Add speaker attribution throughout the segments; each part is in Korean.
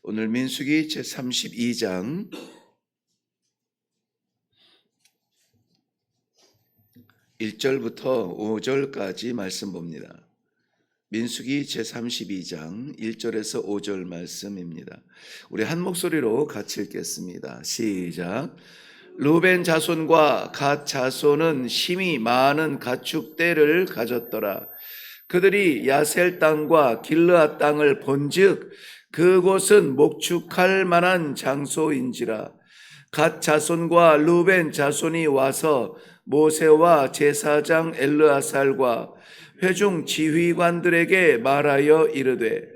Speaker 1: 오늘 민수기 제32장 1절부터 5절까지 말씀 봅니다. 민수기 제32장 1절에서 5절 말씀입니다. 우리 한 목소리로 같이 읽겠습니다. 시작. 루벤 자손과 갓 자손은 심히 많은 가축대를 가졌더라. 그들이 야셀 땅과 길르앗 땅을 본즉 그곳은 목축할 만한 장소인지라. 갓 자손과 루벤 자손이 와서 모세와 제사장 엘르아살과 회중 지휘관들에게 말하여 이르되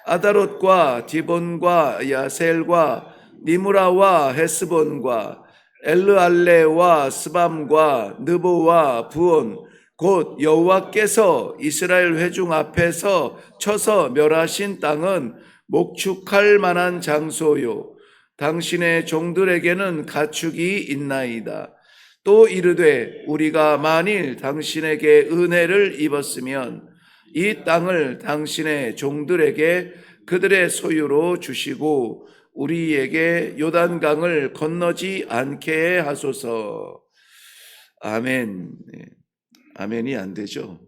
Speaker 1: 아다롯과 디본과 야셀과 니무라와 헤스본과 엘르알레와 스밤과 느보와 부온 곧 여호와께서 이스라엘 회중 앞에서 쳐서 멸하신 땅은 목축할 만한 장소요 당신의 종들에게는 가축이 있나이다. 또 이르되 우리가 만일 당신에게 은혜를 입었으면 이 땅을 당신의 종들에게 그들의 소유로 주시고 우리에게 요단강을 건너지 않게 하소서. 아멘. 아멘이 안 되죠.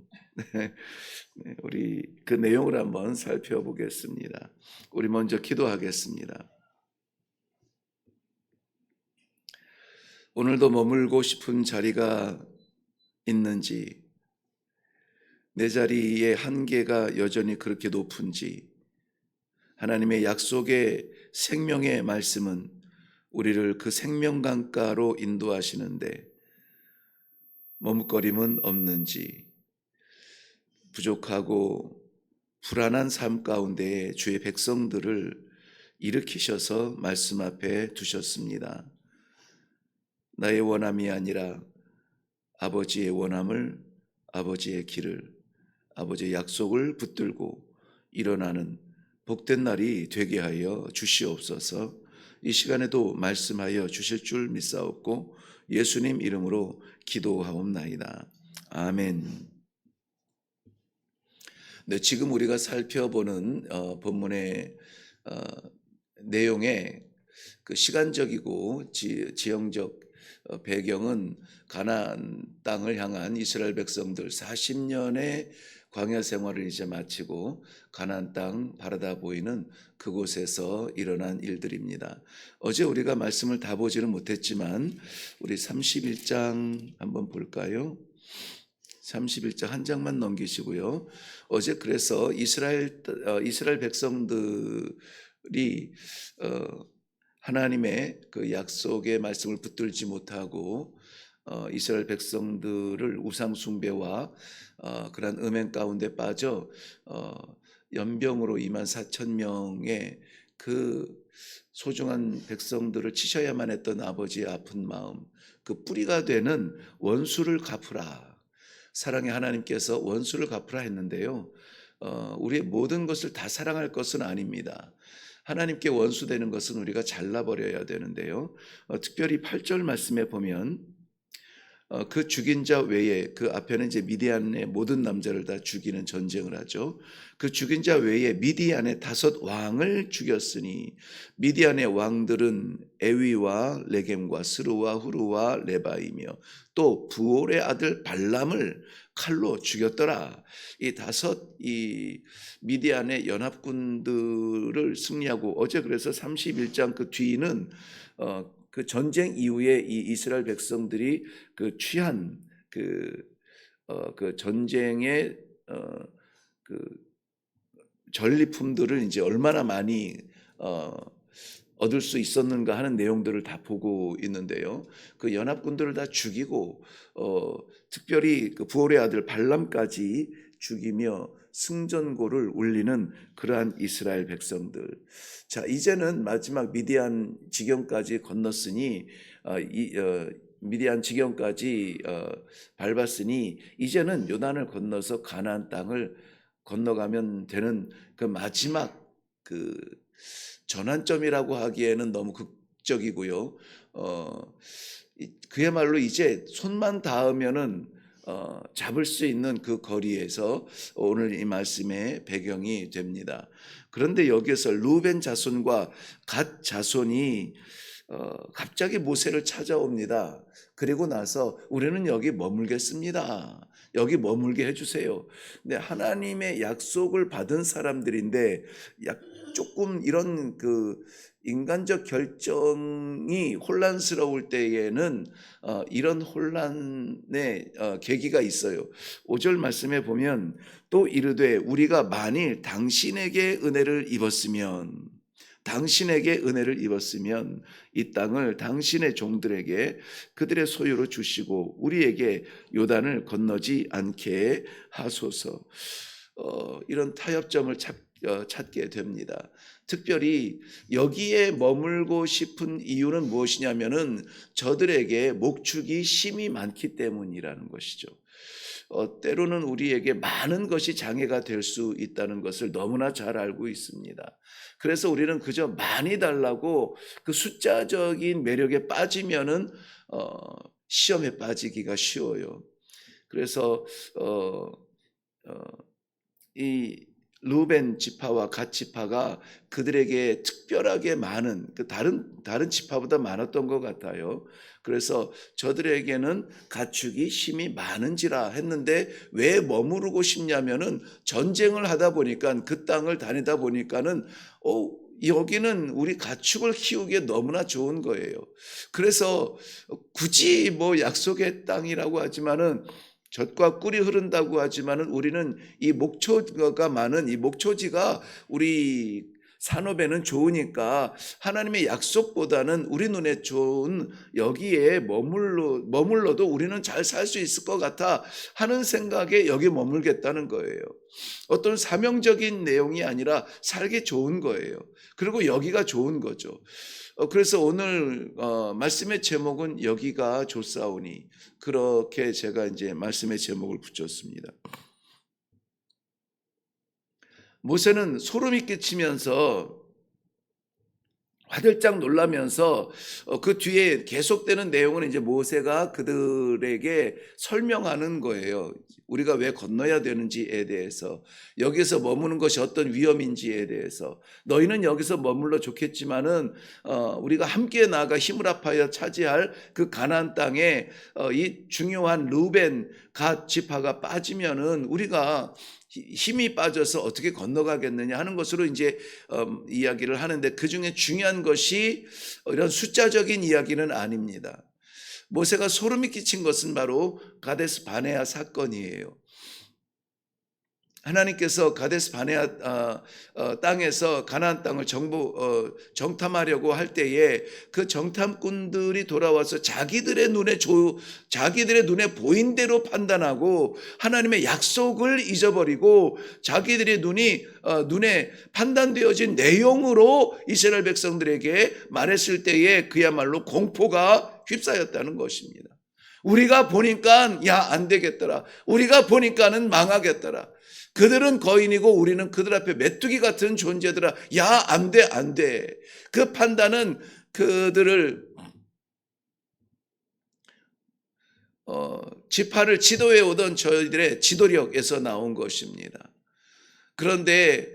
Speaker 1: 우리 그 내용을 한번 살펴보겠습니다. 우리 먼저 기도하겠습니다. 오늘도 머물고 싶은 자리가 있는지, 내 자리의 한계가 여전히 그렇게 높은지, 하나님의 약속의 생명의 말씀은 우리를 그 생명강가로 인도하시는데 머뭇거림은 없는지, 부족하고 불안한 삶 가운데 주의 백성들을 일으키셔서 말씀 앞에 두셨습니다. 나의 원함이 아니라 아버지의 원함을, 아버지의 길을, 아버지의 약속을 붙들고 일어나는 복된 날이 되게 하여 주시옵소서. 이 시간에도 말씀하여 주실 줄 믿사옵고 예수님 이름으로 기도하옵나이다. 아멘. 네, 지금 우리가 살펴보는 본문의 내용의 그 시간적이고 지형적 배경은 가나안 땅을 향한 이스라엘 백성들 40년의 광야 생활을 이제 마치고 가나안 땅 바라다 보이는 그곳에서 일어난 일들입니다. 어제 우리가 말씀을 다 보지는 못했지만 우리 31장 한번 볼까요? 31장 한 장만 넘기시고요. 어제 그래서 이스라엘 백성들이 하나님의 그 약속의 말씀을 붙들지 못하고 이스라엘 백성들을 우상 숭배와 그러한 음행 가운데 빠져 연병으로 24,000명의 그 소중한 백성들을 치셔야만 했던 아버지의 아픈 마음, 그 뿌리가 되는 원수를 갚으라. 사랑의 하나님께서 원수를 갚으라 했는데요. 우리의 모든 것을 다 사랑할 것은 아닙니다. 하나님께 원수되는 것은 우리가 잘라버려야 되는데요. 특별히 8절 말씀에 보면 그 죽인 자 외에, 그 앞에는 이제 미디안의 모든 남자를 다 죽이는 전쟁을 하죠. 그 죽인 자 외에 미디안의 5 왕을 죽였으니 미디안의 왕들은 에위와 레겜과 스루와 후루와 레바이며 또 부올의 아들 발람을 칼로 죽였더라. 이 미디안의 연합군들을 승리하고, 어제 그래서 31장 그 뒤는 그 전쟁 이후에 이 이스라엘 백성들이 그 취한 그 전쟁의 그 전리품들을 이제 얼마나 많이 얻을 수 있었는가 하는 내용들을 다 보고 있는데요. 그 연합군들을 다 죽이고 특별히 그 부올의 아들 발람까지 죽이며 승전고를 울리는 그러한 이스라엘 백성들. 자, 이제는 마지막 미디안 지경까지 건넜으니 미디안 지경까지 밟았으니 이제는 요단을 건너서 가나안 땅을 건너가면 되는 그 마지막 그 전환점이라고 하기에는 너무 극적이고요. 그야말로 이제 손만 닿으면은 잡을 수 있는 그 거리에서 오늘 이 말씀의 배경이 됩니다. 그런데 여기에서 루벤 자손과 갓 자손이 갑자기 모세를 찾아옵니다. 그리고 나서 우리는 여기 머물겠습니다. 여기 머물게 해주세요. 근데 하나님의 약속을 받은 사람들인데 조금 이런 그 인간적 결정이 혼란스러울 때에는 이런 혼란의 계기가 있어요. 5절 말씀에 보면 또 이르되 우리가 만일 당신에게 은혜를 입었으면 이 땅을 당신의 종들에게 그들의 소유로 주시고 우리에게 요단을 건너지 않게 하소서. 이런 타협점을 찾게 됩니다. 특별히 여기에 머물고 싶은 이유는 무엇이냐면은 저들에게 목축이 심이 많기 때문이라는 것이죠. 때로는 우리에게 많은 것이 장애가 될 수 있다는 것을 너무나 잘 알고 있습니다. 그래서 우리는 그저 많이 달라고 그 숫자적인 매력에 빠지면은 시험에 빠지기가 쉬워요. 그래서 이 루벤 지파와 갓 지파가 그들에게 특별하게 많은 그 다른 지파보다 많았던 것 같아요. 그래서 저들에게는 가축이 힘이 많은지라 했는데 왜 머무르고 싶냐면은 전쟁을 하다 보니까 그 땅을 다니다 보니까는 여기는 우리 가축을 키우기에 너무나 좋은 거예요. 그래서 굳이 뭐 약속의 땅이라고 하지만은 젖과 꿀이 흐른다고 하지만은 우리는 이 목초가 많은 이 목초지가 우리 산업에는 좋으니까 하나님의 약속보다는 우리 눈에 좋은 여기에 머물러도 우리는 잘 살 수 있을 것 같아 하는 생각에 여기 머물겠다는 거예요. 어떤 사명적인 내용이 아니라 살기 좋은 거예요. 그리고 여기가 좋은 거죠. 그래서 오늘 말씀의 제목은 여기가 좋사오니, 그렇게 제가 이제 말씀의 제목을 붙였습니다. 모세는 소름이 끼치면서 화들짝 놀라면서 그 뒤에 계속되는 내용은 이제 모세가 그들에게 설명하는 거예요. 우리가 왜 건너야 되는지에 대해서, 여기서 머무는 것이 어떤 위험인지에 대해서. 너희는 여기서 머물러 좋겠지만은 우리가 함께 나아가 힘을 합하여 차지할 그 가나안 땅에 이 중요한 루벤 갓 지파가 빠지면은 우리가 힘이 빠져서 어떻게 건너가겠느냐 하는 것으로 이제 이야기를 하는데, 그 중에 중요한 것이 이런 숫자적인 이야기는 아닙니다. 모세가 소름이 끼친 것은 바로 가데스 바네아 사건이에요. 하나님께서 가데스 바네아 땅에서 가나안 땅을 정탐하려고 할 때에 그 정탐꾼들이 돌아와서 자기들의 눈에 보인 대로 판단하고 하나님의 약속을 잊어버리고 자기들의 눈에 판단되어진 내용으로 이스라엘 백성들에게 말했을 때에 그야말로 공포가 휩싸였다는 것입니다. 우리가 보니까 안 되겠더라. 우리가 보니까는 망하겠더라. 그들은 거인이고 우리는 그들 앞에 메뚜기 같은 존재더라. 안 돼. 그 판단은 그들을 지파를 지도해 오던 저희들의 지도력에서 나온 것입니다. 그런데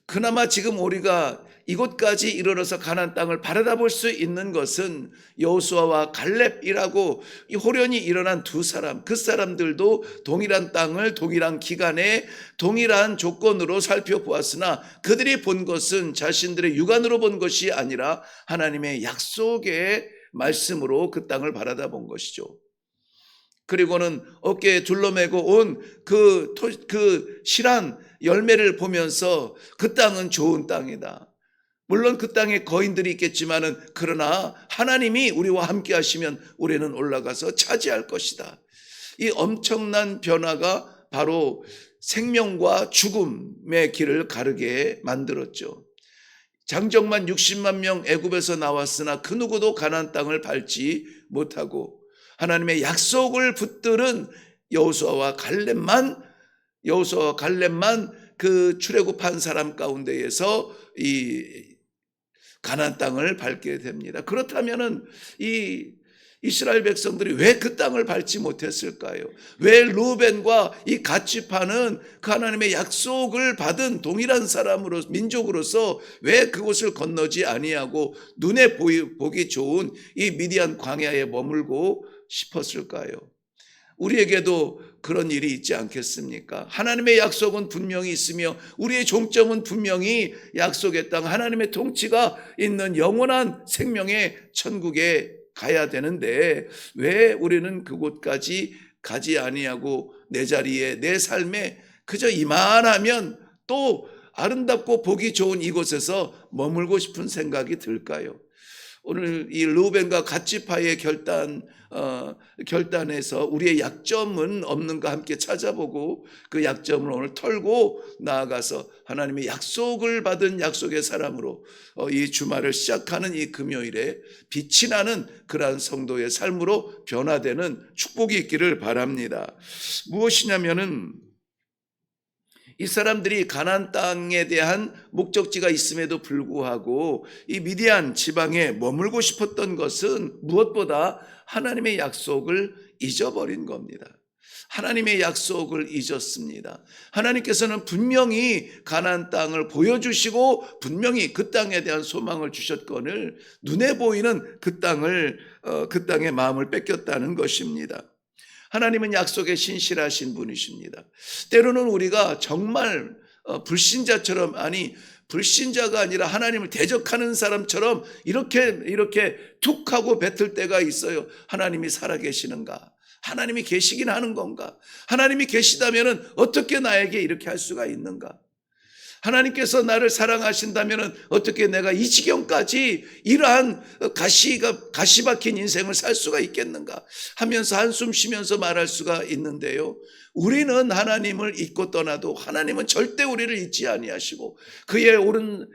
Speaker 1: 그나마 지금 우리가 이곳까지 이르러서 가나안 땅을 바라볼 수 있는 것은 여호수아와 갈렙이라고 호련히 일어난 두 사람, 그 사람들도 동일한 땅을 동일한 기간에 동일한 조건으로 살펴보았으나 그들이 본 것은 자신들의 육안으로 본 것이 아니라 하나님의 약속의 말씀으로 그 땅을 바라본 것이죠. 그리고는 어깨에 둘러매고 온 그 실한 열매를 보면서 그 땅은 좋은 땅이다. 물론 그 땅에 거인들이 있겠지만은 그러나 하나님이 우리와 함께 하시면 우리는 올라가서 차지할 것이다. 이 엄청난 변화가 바로 생명과 죽음의 길을 가르게 만들었죠. 장정만 60만 명 애굽에서 나왔으나 그 누구도 가나안 땅을 밟지 못하고 하나님의 약속을 붙들은 여호수아와 갈렙만 그 출애굽한 사람 가운데에서 이 가나안 땅을 밟게 됩니다. 그렇다면은 이 이스라엘 백성들이 왜 그 땅을 밟지 못했을까요? 왜 루벤과 이 갓지파는 그 하나님의 약속을 받은 동일한 사람으로 민족으로서 왜 그곳을 건너지 아니하고 눈에 보기 좋은 이 미디안 광야에 머물고 싶었을까요? 우리에게도 그런 일이 있지 않겠습니까? 하나님의 약속은 분명히 있으며 우리의 종점은 분명히 약속의 땅, 하나님의 통치가 있는 영원한 생명의 천국에 가야 되는데 왜 우리는 그곳까지 가지 아니하고 내 자리에 내 삶에 그저 이만하면 또 아름답고 보기 좋은 이곳에서 머물고 싶은 생각이 들까요? 오늘 이 루벤과 갓지파의 결단에서 우리의 약점은 없는가 함께 찾아보고 그 약점을 오늘 털고 나아가서 하나님의 약속을 받은 약속의 사람으로 이 주말을 시작하는 이 금요일에 빛이 나는 그러한 성도의 삶으로 변화되는 축복이 있기를 바랍니다. 무엇이냐면은 이 사람들이 가나안 땅에 대한 목적지가 있음에도 불구하고 이 미디안 지방에 머물고 싶었던 것은 무엇보다 하나님의 약속을 잊어버린 겁니다. 하나님의 약속을 잊었습니다. 하나님께서는 분명히 가나안 땅을 보여주시고 분명히 그 땅에 대한 소망을 주셨거늘 눈에 보이는 그 땅의 마음을 뺏겼다는 것입니다. 하나님은 약속에 신실하신 분이십니다. 때로는 우리가 정말 불신자처럼, 아니 불신자가 아니라 하나님을 대적하는 사람처럼 이렇게 툭 하고 뱉을 때가 있어요. 하나님이 살아계시는가? 하나님이 계시긴 하는 건가? 하나님이 계시다면 어떻게 나에게 이렇게 할 수가 있는가? 하나님께서 나를 사랑하신다면 어떻게 내가 이 지경까지 이러한 가시 박힌 인생을 살 수가 있겠는가 하면서 한숨 쉬면서 말할 수가 있는데요. 우리는 하나님을 잊고 떠나도 하나님은 절대 우리를 잊지 아니하시고 그의 오른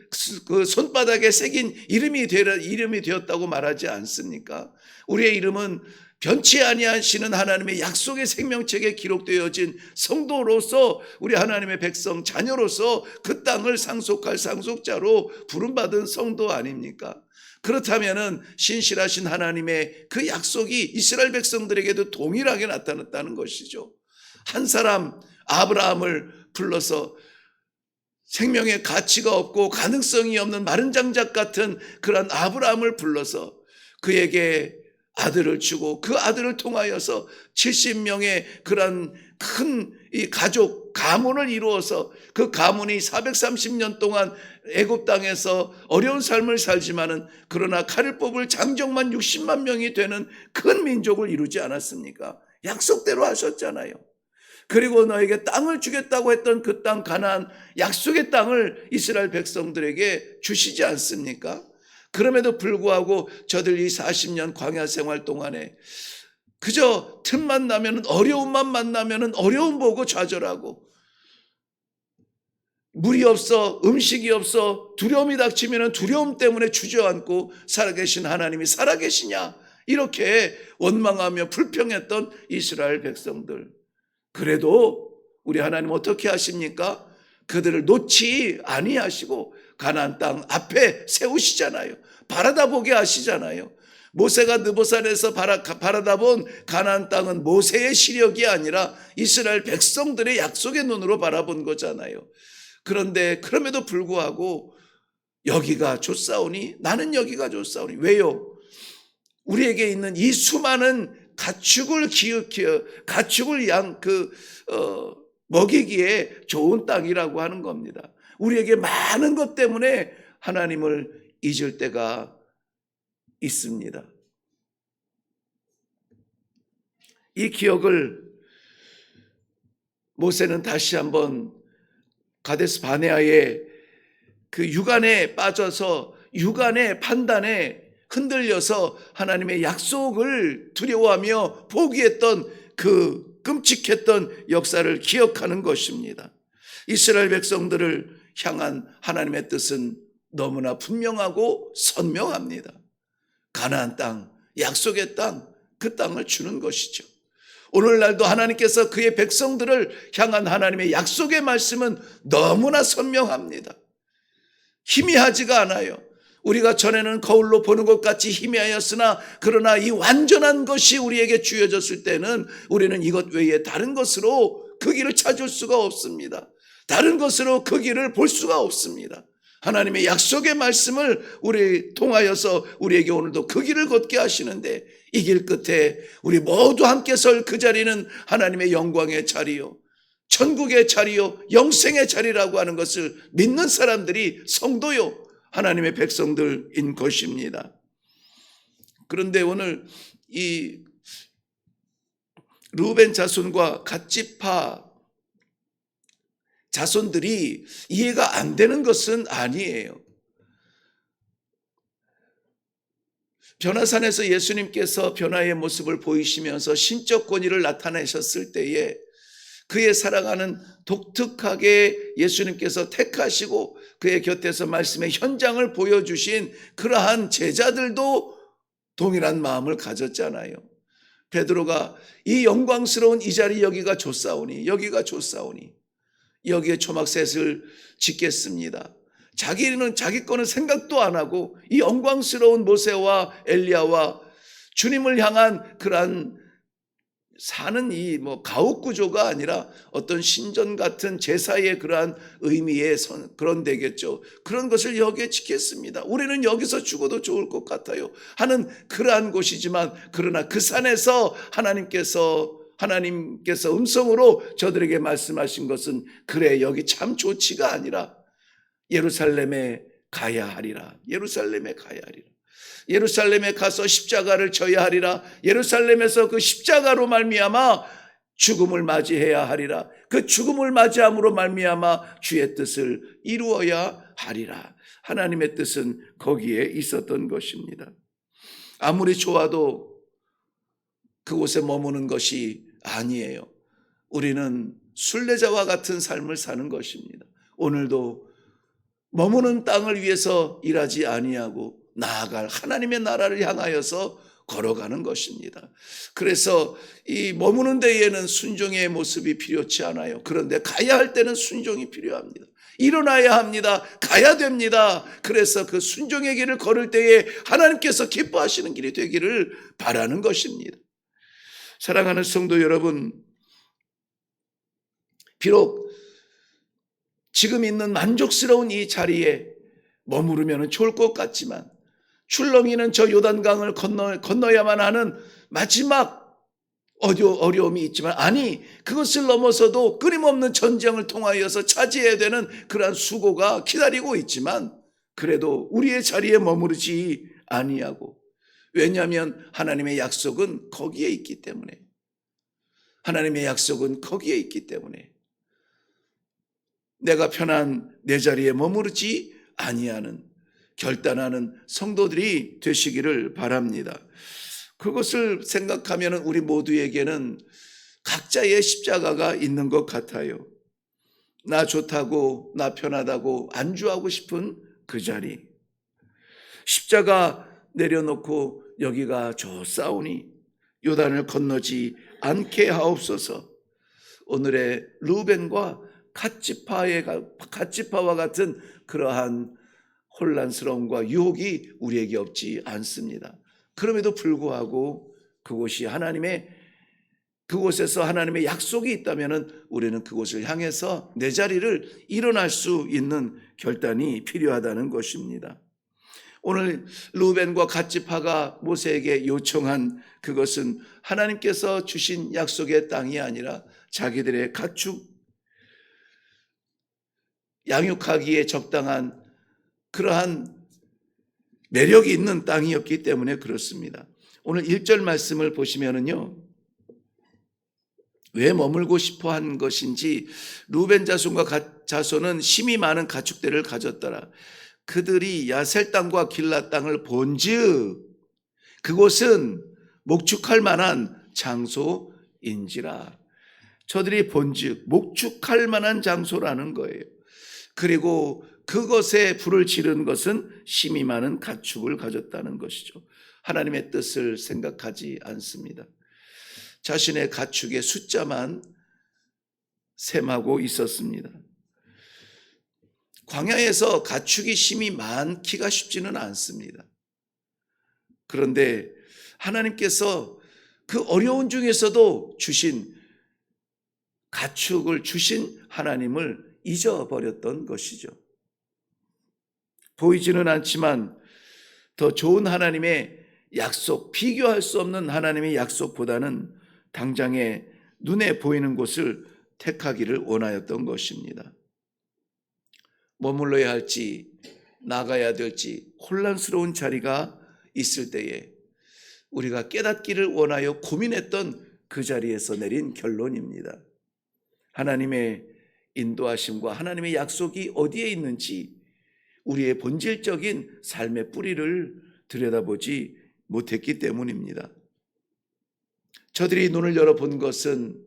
Speaker 1: 그 손바닥에 새긴 이름이 되었다고 말하지 않습니까? 우리의 이름은 변치 아니하시는 하나님의 약속의 생명책에 기록되어진 성도로서 우리 하나님의 백성 자녀로서 그 땅을 상속할 상속자로 부름받은 성도 아닙니까? 그렇다면은 신실하신 하나님의 그 약속이 이스라엘 백성들에게도 동일하게 나타났다는 것이죠. 한 사람 아브라함을 불러서 생명의 가치가 없고 가능성이 없는 마른 장작 같은 그런 아브라함을 불러서 그에게 아들을 주고 그 아들을 통하여서 70명의 그런 큰 이 가족 가문을 이루어서 그 가문이 430년 동안 애굽 땅에서 어려운 삶을 살지만은 그러나 칼을 뽑을 장정만 60만 명이 되는 큰 민족을 이루지 않았습니까? 약속대로 하셨잖아요. 그리고 너에게 땅을 주겠다고 했던 그 땅 가나안 약속의 땅을 이스라엘 백성들에게 주시지 않습니까? 그럼에도 불구하고 저들 이 40년 광야 생활 동안에 그저 틈만 나면 어려움만 만나면 어려움 보고 좌절하고 물이 없어 음식이 없어 두려움이 닥치면 두려움 때문에 주저앉고 살아계신 하나님이 살아계시냐 이렇게 원망하며 불평했던 이스라엘 백성들. 그래도 우리 하나님 어떻게 하십니까? 그들을 놓지 아니하시고 가나안 땅 앞에 세우시잖아요. 바라다 보게 하시잖아요. 모세가 느보산에서 바라다 본 가나안 땅은 모세의 시력이 아니라 이스라엘 백성들의 약속의 눈으로 바라본 거잖아요. 그런데 그럼에도 불구하고 여기가 좋사오니 나는 여기가 좋사오니 왜요? 우리에게 있는 이 수많은 가축을 먹이기에 좋은 땅이라고 하는 겁니다. 우리에게 많은 것 때문에 하나님을 잊을 때가 있습니다. 이 기억을 모세는 다시 한번 가데스 바네아의 그 육안에 빠져서 육안의 판단에 흔들려서 하나님의 약속을 두려워하며 포기했던 그 끔찍했던 역사를 기억하는 것입니다. 이스라엘 백성들을 향한 하나님의 뜻은 너무나 분명하고 선명합니다. 가나안 땅, 약속의 땅, 그 땅을 주는 것이죠. 오늘날도 하나님께서 그의 백성들을 향한 하나님의 약속의 말씀은 너무나 선명합니다. 희미하지가 않아요. 우리가 전에는 거울로 보는 것 같이 희미하였으나 그러나 이 완전한 것이 우리에게 주어졌을 때는 우리는 이것 외에 다른 것으로 그 길을 찾을 수가 없습니다. 다른 것으로 그 길을 볼 수가 없습니다. 하나님의 약속의 말씀을 우리 통하여서 우리에게 오늘도 그 길을 걷게 하시는데, 이 길 끝에 우리 모두 함께 설 그 자리는 하나님의 영광의 자리요, 천국의 자리요, 영생의 자리라고 하는 것을 믿는 사람들이 성도요, 하나님의 백성들인 것입니다. 그런데 오늘 이 르우벤 자손과 갓지파 자손들이 이해가 안 되는 것은 아니에요. 변화산에서 예수님께서 변화의 모습을 보이시면서 신적 권위를 나타내셨을 때에 그의 사랑하는 독특하게 예수님께서 택하시고 그의 곁에서 말씀의 현장을 보여주신 그러한 제자들도 동일한 마음을 가졌잖아요. 베드로가 이 영광스러운 이 자리 여기가 좋사오니, 여기가 좋사오니 여기에 초막셋을 짓겠습니다. 자기는 자기 거는 생각도 안 하고 이 영광스러운 모세와 엘리야와 주님을 향한 그러한 사는 이 가옥 구조가 아니라 어떤 신전 같은 제사의 그러한 의미의 그런 되겠죠. 그런 것을 여기에 짓겠습니다. 우리는 여기서 죽어도 좋을 것 같아요 하는 그러한 곳이지만, 그러나 그 산에서 하나님께서 음성으로 저들에게 말씀하신 것은, 그래 여기 참 좋지가 아니라 예루살렘에 가야 하리라. 예루살렘에 가야 하리라. 예루살렘에 가서 십자가를 져야 하리라. 예루살렘에서 그 십자가로 말미암아 죽음을 맞이해야 하리라. 그 죽음을 맞이함으로 말미암아 주의 뜻을 이루어야 하리라. 하나님의 뜻은 거기에 있었던 것입니다. 아무리 좋아도 그곳에 머무는 것이 아니에요. 우리는 순례자와 같은 삶을 사는 것입니다. 오늘도 머무는 땅을 위해서 일하지 아니하고 나아갈 하나님의 나라를 향하여서 걸어가는 것입니다. 그래서 이 머무는 데에는 순종의 모습이 필요치 않아요. 그런데 가야 할 때는 순종이 필요합니다. 일어나야 합니다. 가야 됩니다. 그래서 그 순종의 길을 걸을 때에 하나님께서 기뻐하시는 길이 되기를 바라는 것입니다. 사랑하는 성도 여러분, 비록 지금 있는 만족스러운 이 자리에 머무르면 좋을 것 같지만, 출렁이는 저 요단강을 건너야만 하는 마지막 어려움이 있지만, 아니 그것을 넘어서도 끊임없는 전쟁을 통하여서 차지해야 되는 그러한 수고가 기다리고 있지만, 그래도 우리의 자리에 머무르지 아니하고, 왜냐하면 하나님의 약속은 거기에 있기 때문에, 하나님의 약속은 거기에 있기 때문에 내가 편한 내 자리에 머무르지 아니하는 결단하는 성도들이 되시기를 바랍니다. 그것을 생각하면 우리 모두에게는 각자의 십자가가 있는 것 같아요. 나 좋다고, 나 편하다고 안주하고 싶은 그 자리, 십자가 내려놓고 여기가 좋사오니 요단을 건너지 않게 하옵소서. 오늘의 르우벤과 갓지파와 같은 그러한 혼란스러움과 유혹이 우리에게 없지 않습니다. 그럼에도 불구하고 그곳에서 하나님의 약속이 있다면 우리는 그곳을 향해서 내 자리를 일어날 수 있는 결단이 필요하다는 것입니다. 오늘 르우벤과 갓지파가 모세에게 요청한 그것은 하나님께서 주신 약속의 땅이 아니라 자기들의 가축 양육하기에 적당한 그러한 매력이 있는 땅이었기 때문에 그렇습니다. 오늘 1절 말씀을 보시면은요, 왜 머물고 싶어 한 것인지, 르우벤 자손과 자손은 심이 많은 가축대를 가졌더라. 그들이 야셀 땅과 길라 땅을 본즉 그곳은 목축할 만한 장소인지라. 저들이 본즉 목축할 만한 장소라는 거예요. 그리고 그것에 불을 지른 것은 심이 많은 가축을 가졌다는 것이죠. 하나님의 뜻을 생각하지 않습니다. 자신의 가축의 숫자만 셈하고 있었습니다. 광야에서 가축이 힘이 많기가 쉽지는 않습니다. 그런데 하나님께서 그 어려운 중에서도 주신 가축을 주신 하나님을 잊어버렸던 것이죠. 보이지는 않지만 더 좋은 하나님의 약속, 비교할 수 없는 하나님의 약속보다는 당장에 눈에 보이는 곳을 택하기를 원하였던 것입니다. 머물러야 할지 나가야 될지 혼란스러운 자리가 있을 때에 우리가 깨닫기를 원하여 고민했던 그 자리에서 내린 결론입니다. 하나님의 인도하심과 하나님의 약속이 어디에 있는지 우리의 본질적인 삶의 뿌리를 들여다보지 못했기 때문입니다. 저들이 눈을 열어본 것은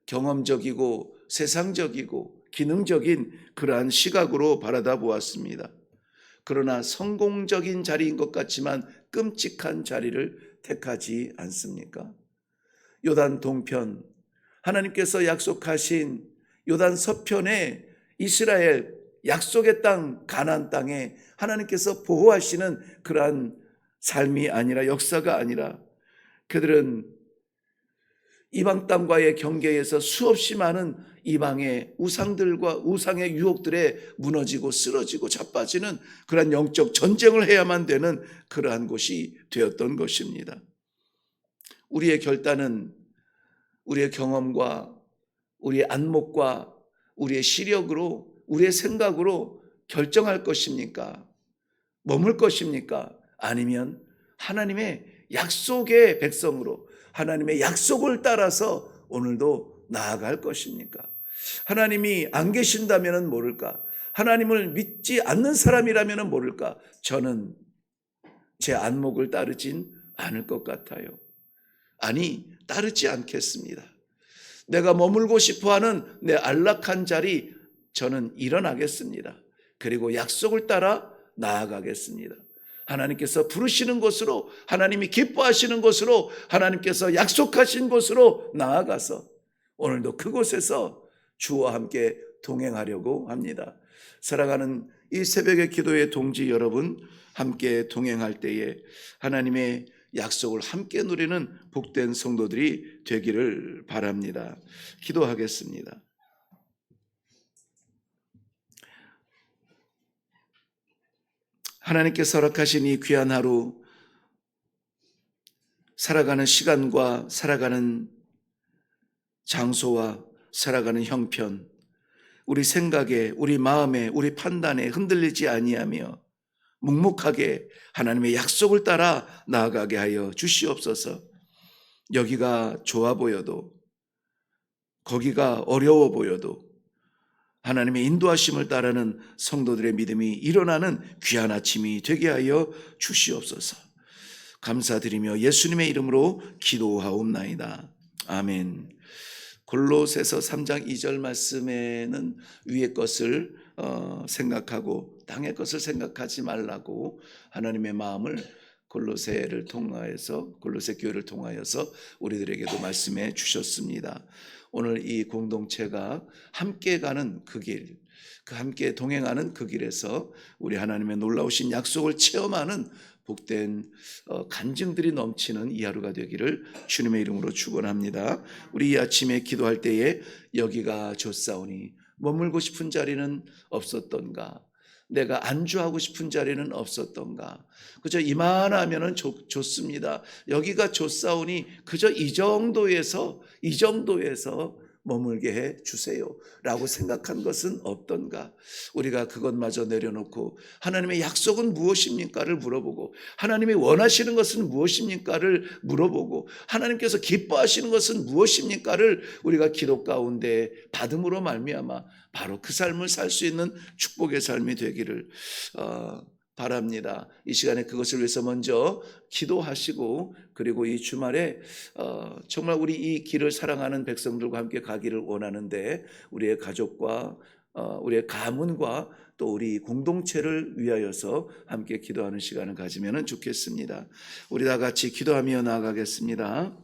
Speaker 1: 경험적이고 세상적이고 기능적인 그러한 시각으로 바라다 보았습니다. 그러나 성공적인 자리인 것 같지만 끔찍한 자리를 택하지 않습니까? 요단 동편, 하나님께서 약속하신 요단 서편에 이스라엘 약속의 땅 가나안 땅에 하나님께서 보호하시는 그러한 삶이 아니라, 역사가 아니라 그들은 이방 땅과의 경계에서 수없이 많은 이방의 우상들과 우상의 유혹들에 무너지고 쓰러지고 자빠지는 그러한 영적 전쟁을 해야만 되는 그러한 곳이 되었던 것입니다. 우리의 결단은 우리의 경험과 우리의 안목과 우리의 시력으로, 우리의 생각으로 결정할 것입니까? 머물 것입니까? 아니면 하나님의 약속의 백성으로 하나님의 약속을 따라서 오늘도 나아갈 것입니까? 하나님이 안 계신다면 모를까? 하나님을 믿지 않는 사람이라면 모를까? 저는 제 안목을 따르진 않을 것 같아요. 아니, 따르지 않겠습니다. 내가 머물고 싶어하는 내 안락한 자리, 저는 일어나겠습니다. 그리고 약속을 따라 나아가겠습니다. 하나님께서 부르시는 곳으로, 하나님이 기뻐하시는 곳으로, 하나님께서 약속하신 곳으로 나아가서 오늘도 그곳에서 주와 함께 동행하려고 합니다. 사랑하는 이 새벽의 기도의 동지 여러분, 함께 동행할 때에 하나님의 약속을 함께 누리는 복된 성도들이 되기를 바랍니다. 기도하겠습니다. 하나님께서 허락하신 이 귀한 하루, 살아가는 시간과 살아가는 장소와 살아가는 형편, 우리 생각에, 우리 마음에, 우리 판단에 흔들리지 아니하며 묵묵하게 하나님의 약속을 따라 나아가게 하여 주시옵소서. 여기가 좋아 보여도, 거기가 어려워 보여도 하나님의 인도하심을 따르는 성도들의 믿음이 일어나는 귀한 아침이 되게 하여 주시옵소서. 감사드리며 예수님의 이름으로 기도하옵나이다. 아멘. 골로새서 3장 2절 말씀에는 위의 것을 생각하고 땅의 것을 생각하지 말라고 하나님의 마음을 골로새를 통하여서, 골로새 교회를 통하여서 우리들에게도 말씀해 주셨습니다. 오늘 이 공동체가 함께 가는 그 길, 그 함께 동행하는 그 길에서 우리 하나님의 놀라우신 약속을 체험하는 복된 간증들이 넘치는 이 하루가 되기를 주님의 이름으로 축원합니다. 우리 이 아침에 기도할 때에 여기가 좋사오니 머물고 싶은 자리는 없었던가, 내가 안주하고 싶은 자리는 없었던가, 그저 이만하면은 좋습니다. 여기가 좋사오니 그저 이 정도에서 머물게 해 주세요 라고 생각한 것은 없던가. 우리가 그것마저 내려놓고 하나님의 약속은 무엇입니까를 물어보고, 하나님이 원하시는 것은 무엇입니까를 물어보고, 하나님께서 기뻐하시는 것은 무엇입니까를 우리가 기도 가운데 받음으로 말미암아 바로 그 삶을 살 수 있는 축복의 삶이 되기를 바랍니다. 이 시간에 그것을 위해서 먼저 기도하시고, 그리고 이 주말에 정말 우리 이 길을 사랑하는 백성들과 함께 가기를 원하는데, 우리의 가족과 우리의 가문과 또 우리 공동체를 위하여서 함께 기도하는 시간을 가지면 좋겠습니다. 우리 다 같이 기도하며 나아가겠습니다.